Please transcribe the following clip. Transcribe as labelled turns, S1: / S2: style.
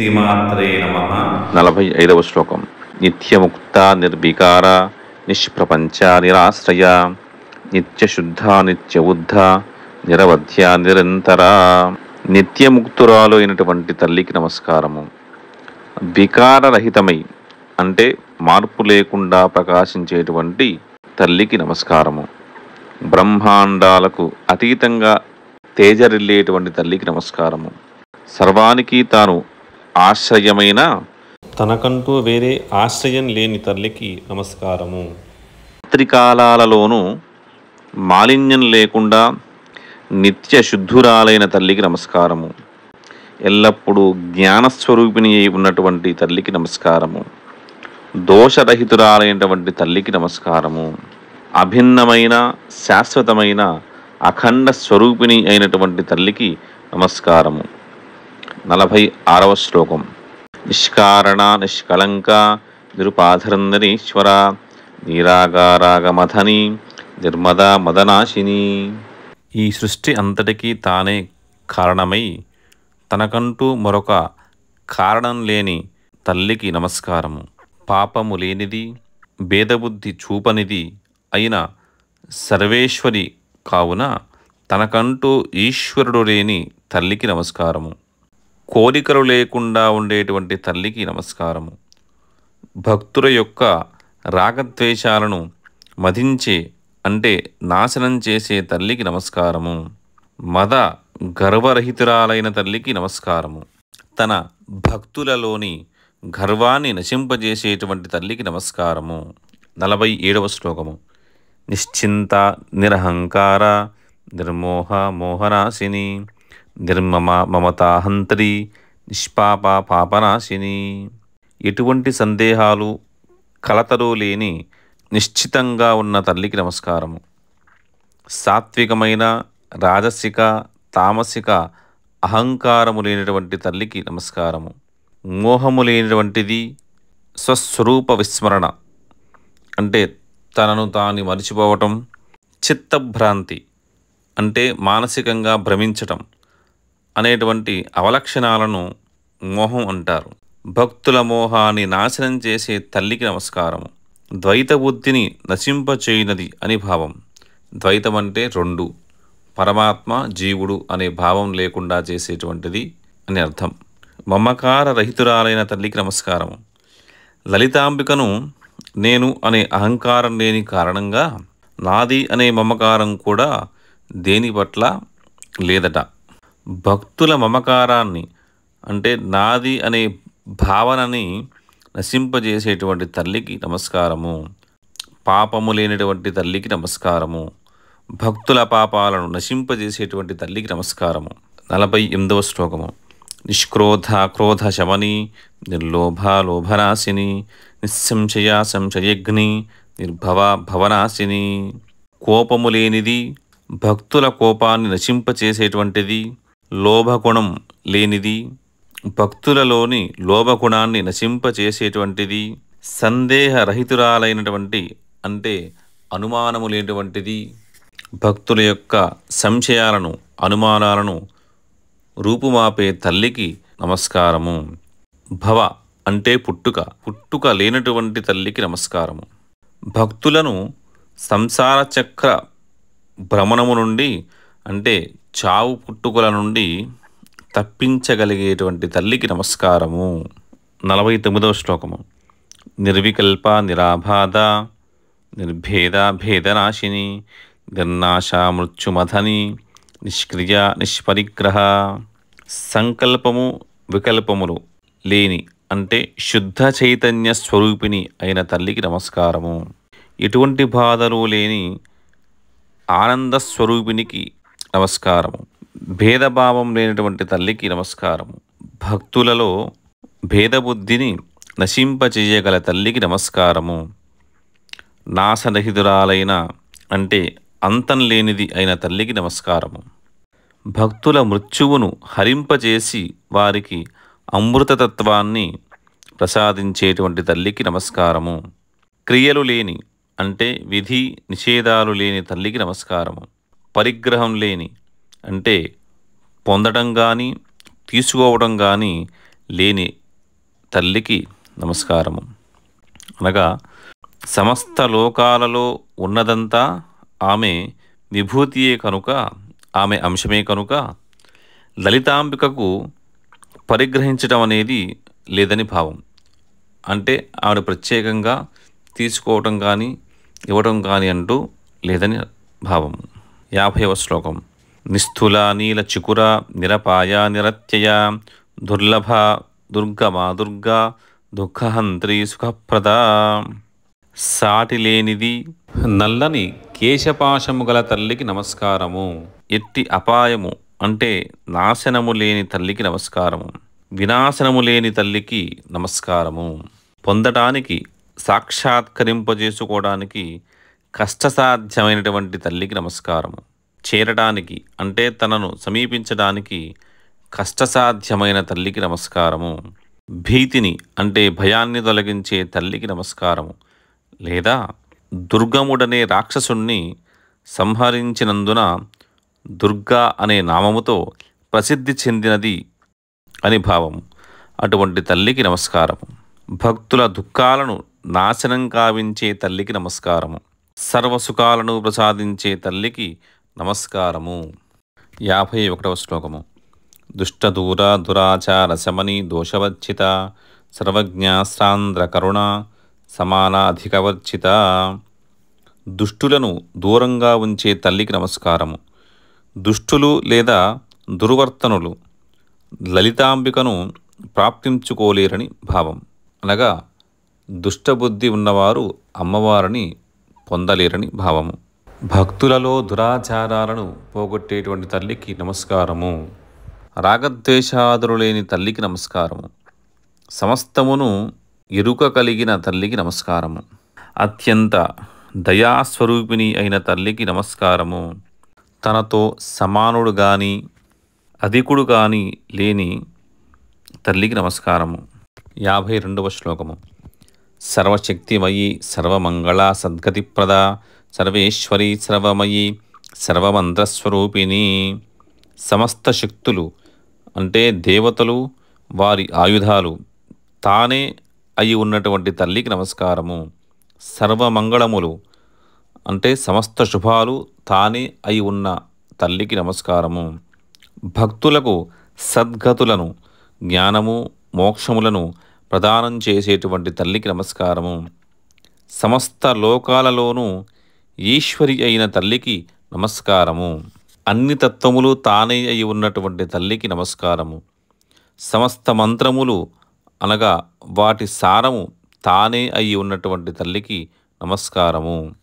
S1: శ్రీమాత్రే నమః.
S2: 45వ శ్లోకం. నిత్యముక్త నిర్వికార నిష్ప్రపంచ నిరాశ్రయ నిత్యశుద్ధ నిత్యబుద్ధ నిరవధ్య నిరంతర. నిత్యముక్తురాలు అయినటువంటి తల్లికి నమస్కారము. వికారరహితమై అంటే మార్పు లేకుండా ప్రకాశించేటువంటి తల్లికి నమస్కారము. బ్రహ్మాండాలకు అతీతంగా తేజరిల్లేటువంటి తల్లికి నమస్కారము. సర్వానికి తాను ఆశ్రయమైన
S1: తనకంటూ వేరే ఆశ్రయం లేని తల్లికి నమస్కారము.
S2: త్రికాలాలలోనూ మాలిన్యం లేకుండా నిత్య శుద్ధురాలైన తల్లికి నమస్కారము. ఎల్లప్పుడూ జ్ఞానస్వరూపిణి అయి ఉన్నటువంటి తల్లికి నమస్కారము. దోషరహితురాలైనటువంటి తల్లికి నమస్కారము. అభిన్నమైన శాశ్వతమైన అఖండ స్వరూపిణి అయినటువంటి తల్లికి నమస్కారము. 46వ శ్లోకం. నిష్కారణ నిష్కళంక నిరుపాధరందరీశ్వర నీరాగారాగమథని నిర్మద మదనాశిని. ఈ సృష్టి అంతటికీ తానే కారణమై తనకంటూ మరొక కారణం లేని తల్లికి నమస్కారము. పాపము లేనిది భేదబుద్ధి చూపనిది అయిన సర్వేశ్వరి కావున తనకంటూ ఈశ్వరుడు లేని తల్లికి నమస్కారము. కోరికలు లేకుండా ఉండేటువంటి తల్లికి నమస్కారము. భక్తుల యొక్క రాగద్వేషాలను మదించే అంటే నాశనం చేసే తల్లికి నమస్కారము. మద గర్వరహితురాలైన తల్లికి నమస్కారము. తన భక్తులలోని గర్వాన్ని నశింపజేసేటువంటి తల్లికి నమస్కారము. 47వ శ్లోకము. నిశ్చింత నిరహంకార నిర్మోహ మోహనాశిని నిర్మమ మమతాహంత్రి నిష్పాప పాపనాశిని. ఎటువంటి సందేహాలు కలతలు లేని నిశ్చితంగా ఉన్న తల్లికి నమస్కారము. సాత్వికమైన రాజసిక తామసిక అహంకారము లేనటువంటి తల్లికి నమస్కారము. మోహము లేనటువంటిది స్వస్వరూప విస్మరణ అంటే తనను తాను మరిచిపోవటం, చిత్తభ్రాంతి అంటే మానసికంగా భ్రమించటం అనేటువంటి అవలక్షణాలను మోహం అంటారు. భక్తుల మోహాన్ని నాశనం చేసే తల్లికి నమస్కారము. ద్వైత బుద్ధిని నశింపచేయునది అని భావం. ద్వైతం అంటే రెండు, పరమాత్మ జీవుడు అనే భావం లేకుండా చేసేటువంటిది అని అర్థం. మమకార రహితురాలైన తల్లికి నమస్కారము. లలితాంబికను నేను అనే అహంకారం లేని కారణంగా నాది అనే మమకారం కూడా దేని పట్ల లేదట. భక్తుల మమకారాన్ని అంటే నాది అనే భావనని నశింపజేసేటువంటి తల్లికి నమస్కారము. పాపము లేనటువంటి తల్లికి నమస్కారము. భక్తుల పాపాలను నశింపజేసేటువంటి తల్లికి నమస్కారము. 48వ శ్లోకము. నిష్క్రోధ క్రోధ శమని నిర్లోభ లోభనాశిని నిస్సంశయ సంశయగ్ని నిర్భవ భవనాశిని. కోపము లేనిది, భక్తుల కోపాన్ని నశింపచేసేటువంటిది, లోభగుణం లేనిది, భక్తులలోని లోభగుణాన్ని నశింపచేసేటువంటిది, సందేహరహితురాలైనటువంటి అంటే అనుమానము లేనటువంటిది, భక్తుల యొక్క సంశయాలను అనుమానాలను రూపుమాపే తల్లికి నమస్కారము. భవ అంటే పుట్టుక లేనటువంటి తల్లికి నమస్కారము. భక్తులను సంసార చక్ర భ్రమణము నుండి అంటే చావు పుట్టుకల నుండి తప్పించగలిగేటువంటి తల్లికి నమస్కారము. 49వ శ్లోకము. నిర్వికల్ప నిరాబాధ నిర్భేద భేదనాశిని నిర్నాశ మృత్యుమథని నిష్క్రియ నిష్పరిగ్రహ. సంకల్పము వికల్పములు లేని అంటే శుద్ధ చైతన్య స్వరూపిణి అయిన తల్లికి నమస్కారము. ఎటువంటి బాధలు లేని ఆనంద స్వరూపినికి నమస్కారము. భేదభావం లేనటువంటి తల్లికి నమస్కారము. భక్తులలో భేదబుద్ధిని నశింపచేయగల తల్లికి నమస్కారము. నాశరహితురాలైన అంటే అంతం లేనిది అయిన తల్లికి నమస్కారము. భక్తుల మృత్యువును హరింపజేసి వారికి అమృతతత్వాన్ని ప్రసాదించేటువంటి తల్లికి నమస్కారము. క్రియలు లేని అంటే విధి నిషేధాలు లేని తల్లికి నమస్కారము. పరిగ్రహం లేని అంటే పొందడం కానీ తీసుకోవడం కానీ లేని తల్లికి నమస్కారము. అనగా సమస్త లోకాలలో ఉన్నదంతా ఆమె విభూతియే కనుక, ఆమె అంశమే కనుక లలితాంబికకు పరిగ్రహించడం అనేది లేదని భావం. అంటే ఆవిడ ప్రత్యేకంగా తీసుకోవటం కానీ ఇవ్వటం కానీ అంటూ లేదని భావం. 50వ శ్లోకం. నిస్థూల నీల చికుర నిరపాయ నిరత్యయ దుర్లభ దుర్గమా దుర్గా దుఃఖహంత్రి సుఖప్రద. సాటి లేనిది నల్లని కేశపాశము గల తల్లికి నమస్కారము. ఎట్టి అపాయము అంటే నాశనము లేని తల్లికి నమస్కారము. వినాశనము లేని తల్లికి నమస్కారము. పొందటానికి సాక్షాత్కరింపజేసుకోవడానికి కష్టసాధ్యమైనటువంటి తల్లికి నమస్కారము. చేరడానికి అంటే తనను సమీపించడానికి కష్టసాధ్యమైన తల్లికి నమస్కారము. భీతిని అంటే భయాన్ని తొలగించే తల్లికి నమస్కారము. లేదా దుర్గముడనే రాక్షసుణ్ణి సంహరించినందున దుర్గా అనే నామముతో ప్రసిద్ధి చెందినది అని భావము. అటువంటి తల్లికి నమస్కారము. భక్తుల దుఃఖాలను నాశనం కావించే తల్లికి నమస్కారము. సర్వసుఖాలను ప్రసాదించే తల్లికి నమస్కారము. 51వ శ్లోకము. దుష్టదూర దురాచార శమని దోషవర్జిత సర్వజ్ఞాశ్రాంధ్ర కరుణ సమానాధికవర్జిత. దుష్టులను దూరంగా ఉంచే తల్లికి నమస్కారము. దుష్టులు లేదా దుర్వర్తనులు లలితాంబికను ప్రాప్తించుకోలేరని భావం. అనగా దుష్టబుద్ధి ఉన్నవారు అమ్మవారిని పొందలేరని భావము. భక్తులలో దురాచారాలను పోగొట్టేటువంటి తల్లికి నమస్కారము. రాగద్వేషాదులు లేని తల్లికి నమస్కారము. సమస్తమును ఎరుక కలిగిన తల్లికి నమస్కారము. అత్యంత దయాస్వరూపిణి అయిన తల్లికి నమస్కారము. తనతో సమానుడు కానీ అధికుడు కానీ లేని తల్లికి నమస్కారము. 52వ శ్లోకము. సర్వశక్తిమయీ సర్వమంగళ సద్గతిప్రద సర్వేశ్వరి సర్వమయీ సర్వమంత్రస్వరూపిణి. సమస్త శక్తులు అంటే దేవతలు వారి ఆయుధాలు తానే అయి ఉన్నటువంటి తల్లికి నమస్కారము. సర్వమంగళములు అంటే సమస్త శుభాలు తానే అయి ఉన్న తల్లికి నమస్కారము. భక్తులకు సద్గతులను జ్ఞానము మోక్షములను ప్రదానం చేసేటువంటి తల్లికి నమస్కారము. సమస్త లోకాలలోనూ ఈశ్వరి అయిన తల్లికి నమస్కారము. అన్ని తత్వములు తానే అయి ఉన్నటువంటి తల్లికి నమస్కారము. సమస్త మంత్రములు అనగా వాటి సారము తానే అయి ఉన్నటువంటి తల్లికి నమస్కారము.